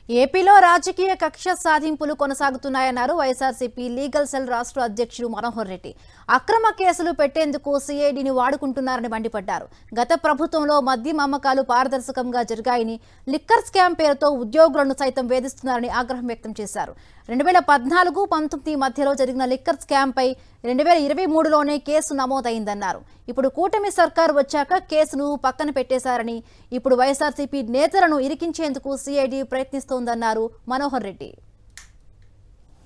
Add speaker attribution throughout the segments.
Speaker 1: ఏపీలో రాజకీయ కక్ష సాధింపులు కొనసాగుతున్నాయన్నారు వైఎస్ఆర్సీపీ లీగల్ సెల్ రాష్ట్ర అధ్యక్షుడు మనోహర్ రెడ్డి. అక్రమ కేసులు పెట్టేందుకు సిఐడిని వాడుకుంటున్నారని మండిపడ్డారు. గత ప్రభుత్వంలో మద్యం అమ్మకాలు పారదర్శకంగా జరిగాయని, లిక్కర్ స్కామ్ పేరుతో ఉద్యోగులను సైతం వేధిస్తున్నారని ఆగ్రహం వ్యక్తం చేశారు. 2014-19 మధ్యలో జరిగిన లిక్కర్ స్కామ్పై 2023లోనే కేసు నమోదైందన్నారు. ఇప్పుడు కూటమి సర్కారు వచ్చాక కేసును పక్కన పెట్టేశారని, ఇప్పుడు వైఎస్ఆర్సీపీ నేతలను ఇరికించేందుకు సిఐడి ప్రయత్నిస్తోందన్నారు మనోహర్ రెడ్డి.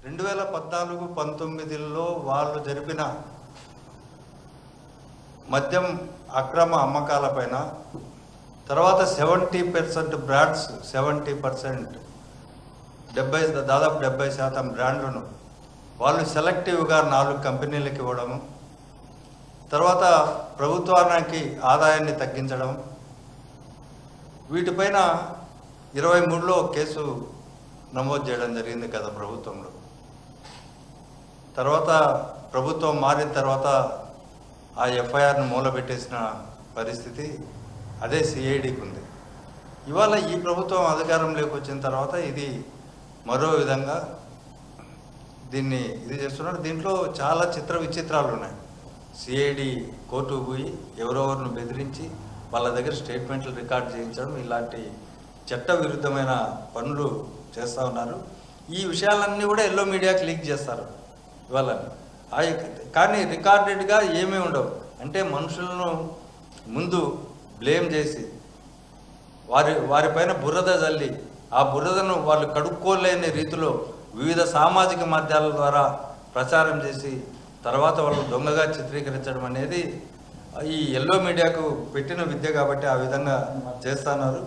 Speaker 2: 2014-19లో వాళ్ళు జరిపిన మద్యం అక్రమ అమ్మకాలపైన తర్వాత 70% బ్రాండ్స్ 70% దాదాపు 70% బ్రాండ్లను వాళ్ళు సెలెక్టివ్గా 4 కంపెనీలకు ఇవ్వడము, తర్వాత ప్రభుత్వానికి ఆదాయాన్ని తగ్గించడం, వీటిపైన 23లో కేసు నమోదు చేయడం జరిగింది గత ప్రభుత్వంలో. తర్వాత ప్రభుత్వం మారిన తర్వాత ఆ ఎఫ్ఐఆర్ను మూలబెట్టేసిన పరిస్థితి అదే సిఐడికి ఉంది. ఇవాళ ఈ ప్రభుత్వం అధికారంలోకి వచ్చిన తర్వాత ఇది మరో విధంగా ఇది చేస్తున్నారు. దీంట్లో చాలా చిత్ర విచిత్రాలు ఉన్నాయి. సిఐడి కోర్టుకు పోయి ఎవరెవరిని బెదిరించి వాళ్ళ దగ్గర స్టేట్మెంట్లు రికార్డ్ చేయించడం, ఇలాంటి చట్ట విరుద్ధమైన పనులు చేస్తూ ఉన్నారు. ఈ విషయాలన్నీ కూడా ఎల్లో మీడియాకి లీక్ చేస్తారు ఇవాళ. కానీ రికార్డెడ్గా ఏమీ ఉండవు. అంటే మనుషులను ముందు బ్లేమ్ చేసి వారిపైన బురద జల్లి ఆ బురదను వాళ్ళు కడుక్కోలేని రీతిలో వివిధ సామాజిక మాధ్యమాల ద్వారా ప్రచారం చేసి తర్వాత వాళ్ళు దొంగగా చిత్రీకరించడం అనేది ఈ ఎల్లో మీడియాకు పెట్టిన విద్య కాబట్టి ఆ విధంగా చేస్తున్నారు.